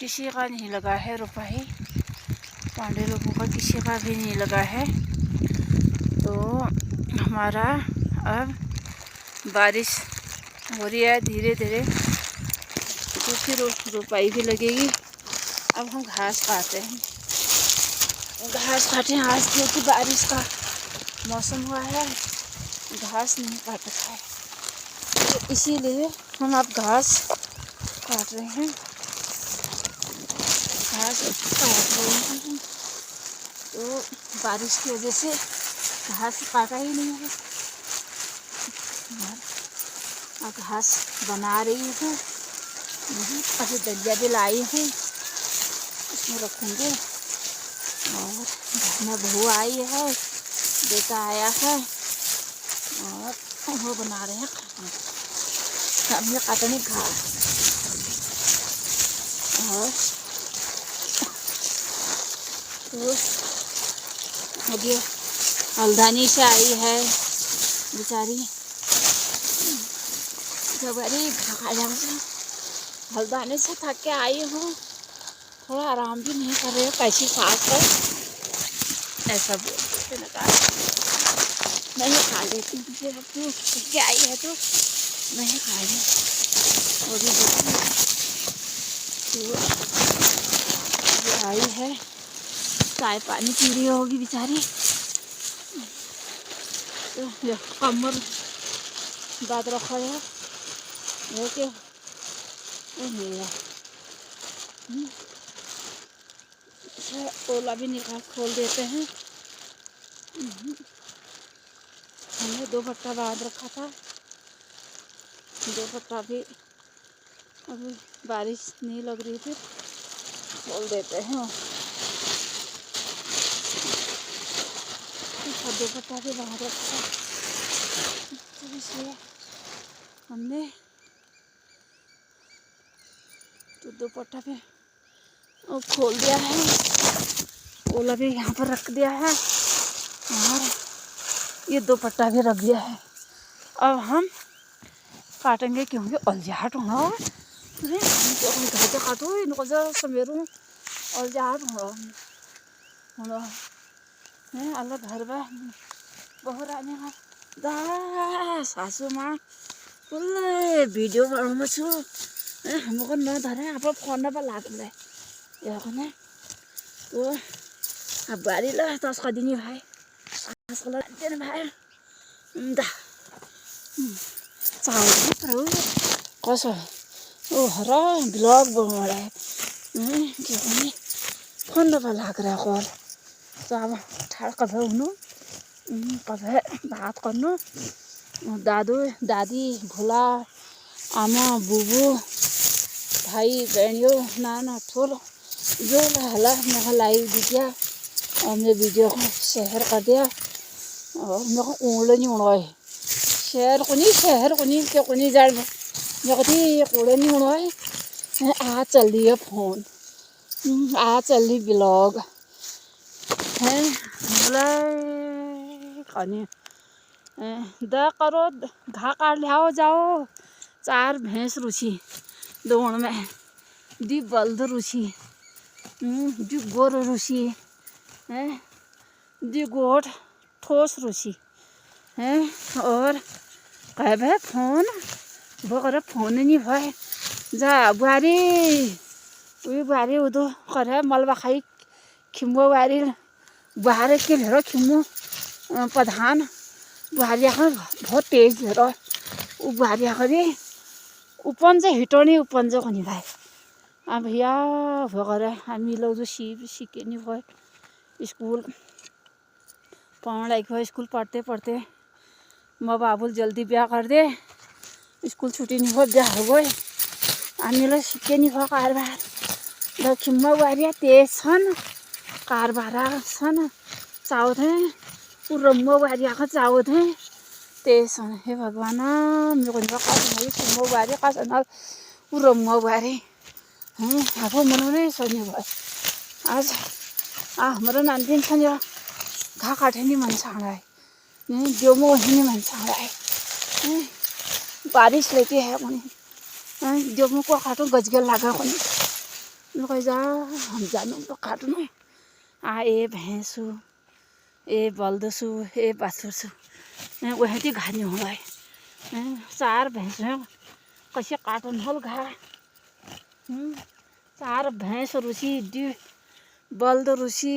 किसी का नहीं लगा है रुपाई, पांडे लोगों का किसी का भी नहीं लगा है। तो हमारा अब बारिश हो रही है धीरे धीरे, तो फिर रुपाई भी लगेगी। अब हम घास काटते हैं, घास काटे आज क्योंकि बारिश का मौसम हुआ है, घास नहीं काटा है, तो इसीलिए हम अब घास काट रहे हैं, घास काट रहे हैं। तो बारिश की वजह से घास काटा ही नहीं है, और घास बना रही हूँ। अभी दलिया भी लाई हूँ, इसमें रखूँगी। और घर में बहू आई है, बेटा आया है, और वो बना रहे हैं खाना। हमने काटने घास, और तो अभी हल्दानी से आई है बेचारी, जब अरे हल्दानी से थक के आई हूँ, थोड़ा आराम भी नहीं कर रहे हो, कैसी सास है ऐसा बोलते न, नहीं खा लेती मुझे, अब तू थक के आई है तो नहीं खा रही। वो भी तो आई है, चाय पानी पी रही होगी बेचारी, तो कमर दाद रखा है वो क्या मेरा ओला भी निकाल खोल देते हैं। हमने 2 पट्टा बांध रखा था, 2 पट्टा भी अभी बारिश नहीं लग रही थी, खोल देते हैं। 2 पट्टा भी बांध रखा, तो इसलिए हमने तो 2 पट्टा भी और खोल दिया है, ओला भी यहाँ पर रख दिया है, और ये 2 पट्टा भी रख दिया है। अब हम काटेंगे क्योंकि अलजाहट होना हो, घर से काटो इनको जरा समेरू, अलजाहट होना है। अल्लाह घर में बहु रानी दा सासू माँ बोले वीडियो बनाऊँ छु, हमको न धरे आप फोन पर लागले याकने तो अब बारी ला तस कदिनी भाइ आजकल दिन भाइ दा चाउ पर कसो ओ हरा ब्लॉग बनाए के पनि फोन पर लाग रहा कॉल, तो अब ठाड़ कभे हुनु कभे बात गर्नु, दादू दादी भोला आमा बुबू भाई बहनियों नाना ठुलो जो हला मैं लाइव दिया और मैं वीडियो को शेयर कर दिया, और मैं को उड़ नहीं उड़ाए शेयर को नहीं क्या को नहीं जान मैं को थी उड़ नहीं उड़ाए। आ चल रही है फोन, आ चल रही ब्लॉग है बोला कने दा करो घा काट लियाओ जाओ, 4 भैंस रुचि दौड़ में दी बल्द रुचि दी गोर रुचि है, दी गोट ठोस रुचि है, और कह भाई फोन वो कर फोन नहीं भाई जा बुहारी उही बुहारी उदो करे मलबा खाई खिम्बो बुहारी बुहारे के हेरो खिम्बो प्रधान बुहारी बहुत तेज हेरो उ बुहारी आखरी उपन चाहिँ हिटोनी उपन चाहिँ खनि भाइ अब भैया भगर हामी लोग सीखे नहीं भयो स्कूल पढ़ने लायक भयो, स्कूल पढ़ते पढ़ते माँ बाबुल जल्दी ब्याह कर दे, स्कूल छुट्टी नहीं हो ब्याह हो गए, हामीलाई सिके नहीं भयो कारबार ल खिम्मा बुहारिया तेज छन् कारबार छन् चाउथे उ रम्मा बुहारियाको चाउथे तेज छन्। हे भगवान मेरो को कास खिम्मा बुहारी कास उ रम्मा बुहारी अब मनाउने सोध्ने भयो आज हाम्रो नानी छ नि घा काटे नि मन छाड़ाए जो मो वही मन छाड़ाए बारिश लेती है कोनी जो मुझको काटो गजगल लगा कोनी कहीं जा हम जानु तो काटनु आ ए भैंसु ए बल्दसु ए बाछुरसु वह ती घानी हो गए 4 भैंस हैं कैसे काटन होल घा 4 भैंस रुसी दी बल्द रुसी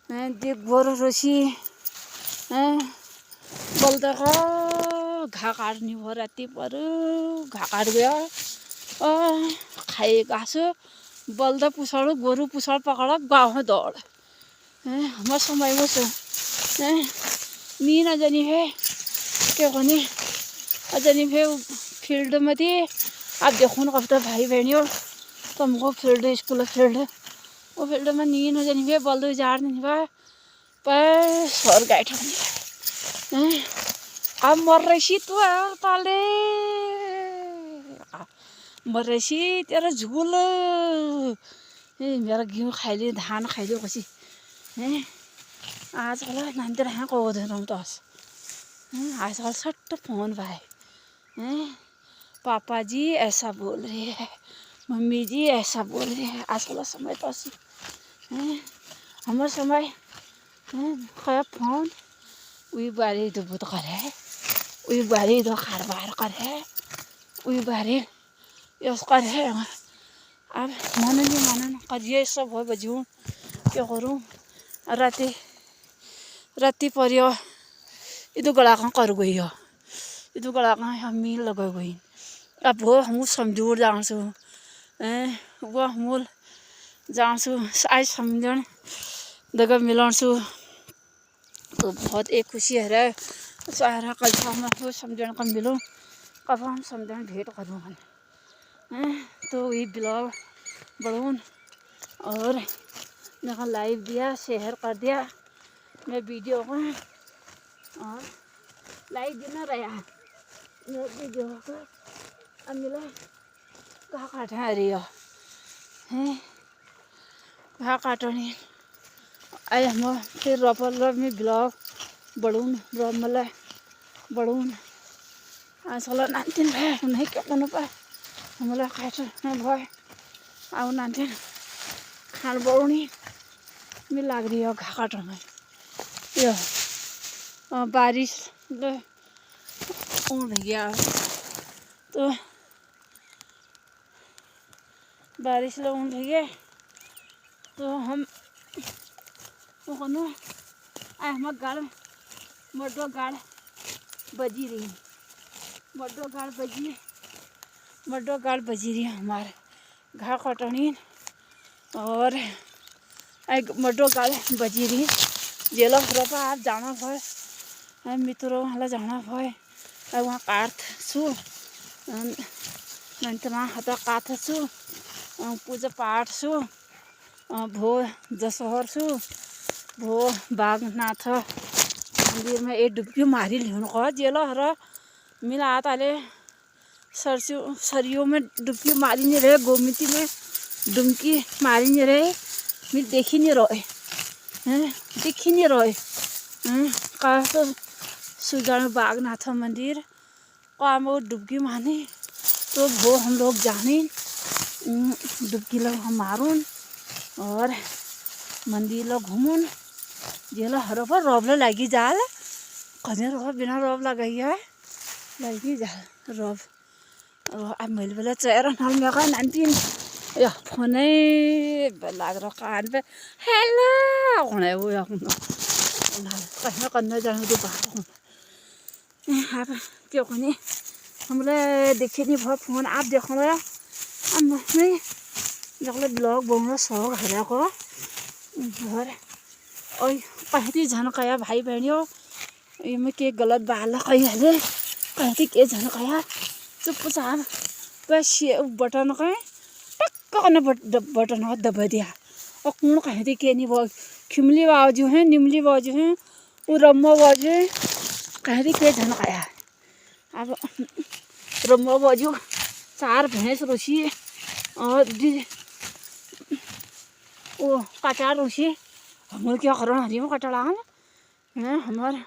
दी गोरु रुसी बल्द का घा काटनी हो राती पर घा काट गया खाए घाँस बल्द पुछाड़ गोरु पुछाड़ पकड़ गाँव में दौड़ हमारे समय में से मीन जानी है क्या कहनी जानी है फील्ड में थी आप देखो ना कब भाई बहनियों तुमको फील्ड स्कूल फील्ड वो फील्ड में नीन जानी है बल्द झाड़ नहीं बा पर सर गाय ठगनी अब मर रही तू ताले मर रही तेरा झूल मेरा गेहूँ खाई ली धान खाई ली कसी आजकल नानी हाँ को दस आजकल सट्ट फोन भाई पापा जी ऐसा बोल रही है मम्मी जी ऐसा बोल रही है आजकल समय तो हमारे समय खया फोन वही बारे तो बहुत करे वही बारे तो खारबार करे वही बारे यस करे अब मनन करिए सब हो बजू क्या करूँ राती परियो इधर गला कहाँ कर गई हो इधर गला कहाँ हम लगा गई अब वो हम समझूर जाऊँ वो हम जाऊँ आज समझन दगा मिलाऊँ तो बहुत एक खुशी है सारा कल हम समझन का मिलूँ कब हम समझन भेंट करूँ तो वही ब्लॉग बढ़ूँ और यहाँ लाइव दिया शेयर कर दिया मैं वीडियो को और लाइव देना रहा मैं वीडियो को अब मिला कहाँ काटा रही हो हैं कहाँ काटनी आए हम फिर रबर में ब्लॉग बढ़ूँ मतलब बढ़ूँ आजकल नानतीन भाई नहीं क्या करना पाए हमारा काट भय आउ नानतीन खान बढ़ूनी में लाग रही है घा काटन में यो बारिश उड़ गया तो बारिश लो उड़ गए तो हम वो कौन आए हम गाड़ मोटो गाड़ बजी रही मोटो गाड़ बजी रही हमारे घा कटनी और मोटो गाड़ बजी रही जेल रपा आप जाना भय मित्रों वाला जाना भय वहाँ काट छु नंतना हता काट छु पूजा पाठ छु भो दशहर छु भो बागनाथ मंदिर में एक डुबकी मारी लिनु कह जेल र मिला ताले सरियों में डुबकी मारी नहीं रहे गोमती में डुबकी मारी नहीं रहे मिल देखी नहीं रहे देखी नहीं रहे कहा तो सुजान बागनाथ मंदिर कहा वो डुबकी मारने तो वो हम लोग जाने डुबकी लोग हम मारून और मंदिर लोग घूमून जेल हर पर रब लगी जाल कहीं रब बिना रब लगाई है लगी जाल रब अब मैले बेला चेहरा नाल में का नानतीन या फोन लाग रहा कान पे हेलो होने वो या कहीं करने जाने तो बात अब क्यों कहीं हमले देखे नहीं बहुत फोन आप देखो ना अब मैं जगले ब्लॉग बनाना शौक है को और कहीं झनकाया भाई बहनियों ये में के गलत बाल कहीं है कहीं के झनकाया चुपचाप बस बटन कहीं टक्क करना बटन दबा दिया और कौन कहीं के नहीं वो खिमली बाजू हैं निमली बाजू हैं वो रम्मा बाजू हैं कहीं के झनकाया अब रम्मा बाजू 4 भैंस रोशी और वो कटा रोशी हम क्या करो हरी में कटा लगा हमारे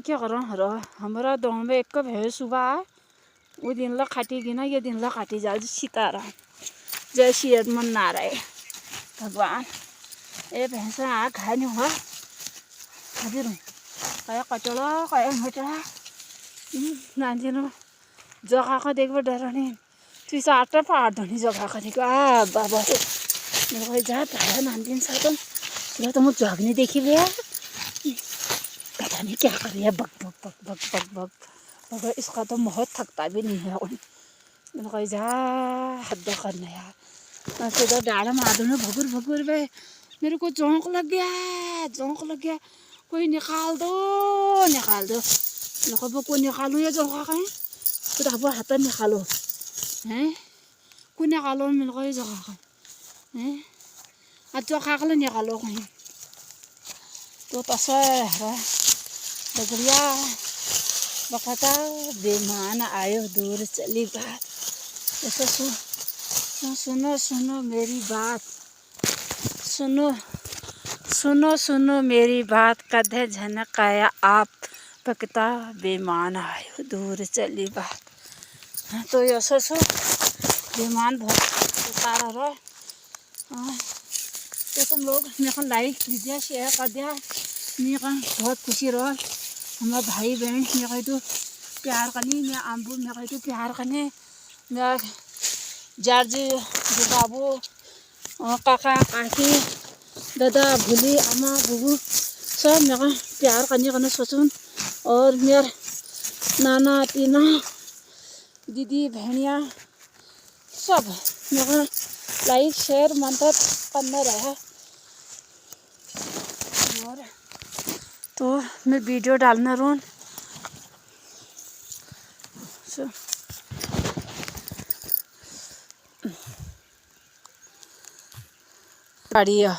क्या करो हमारा दो में एक भैंस सुबह वो दिन ला काटी गिना ये दिन ला काटी जा सीताराम जय श्री हनुमान नारायण भगवान। ए भैंसा आ खाए नहीं हुआ हजुर कया कचौड़ा कया घटड़ा नानी जगह का देख डराने तुझ आटा पार धोनी जगह का देखो आ बाबा मेरे को जा पाया नानी साथ या तो मुझे जागने देखी भैया पता नहीं क्या कर रही है बक बक बक बक बक बक मगर इसका तो बहुत थकता भी नहीं है मेरे को जा हद करना यार ऐसे तो डाला मार दूँ भगुर भगुर वे मेरे को जोंक लग गया कोई निकाल दो मेरे को निकालूँ या जोंका कहीं तो अब हाथ निकालो हैं को निकालो मेरे को ये जोंका हैं आज जोंका के निकालो कहीं तो तस्वीर बगरिया बकता बेमान आयो दूर चली बात ऐसा सुनो मेरी बात सुनो मेरी बात कदे झनक आया आप बकता बेमान आयो दूर चली बात। हाँ, तो ऐसा बेमान बहुत सारा रहा तो तुम लोग मेरे को लाइक कीजिए शेयर कर दिया मेरे को बहुत खुशी रहा हमारे भाई बहन मेरे तो प्यार करनी मैं आम्बू मेरे तो प्यार करने मैं जार्जी बाबू काका काकी दादा भूली अम्मा बुबू सब मेरे प्यार करने सोचूं और मेरे नाना तीना दीदी बहनिया सब मेरे लाइक शेयर मंत्र करना रहा और तो मैं वीडियो डालना रोन बढ़िया।